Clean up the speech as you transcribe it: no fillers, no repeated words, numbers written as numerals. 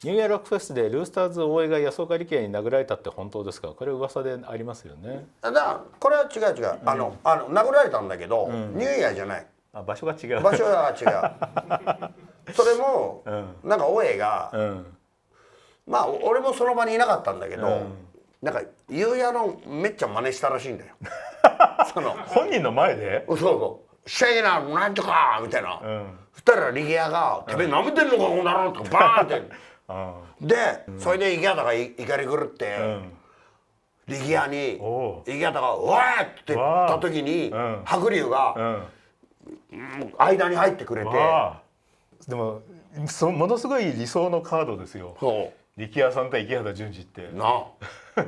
ニューイヤーロックフェスでルースターズ大江が安岡力也に殴られたって本当ですか？これ噂でありますよね。だからこれは違う違う、殴られたんだけど、ニューイヤーじゃない。場所が違う。場所が違う。それも、なんか大江が、まあ俺もその場にいなかったんだけど、なんかゆうやのめっちゃ真似したらしいんだよ。その本人の前で？そうそう。シェイナなんとかみたいな。そしたら力也が「てめえ舐めてんのかこんなの」とかバーンって。で、それで池畑が怒り狂って、力也に池畑が「うわー!」って言った時に白龍が間に入ってくれて。でもものすごい理想のカードですよ。力也さんと池畑淳二って。なあ。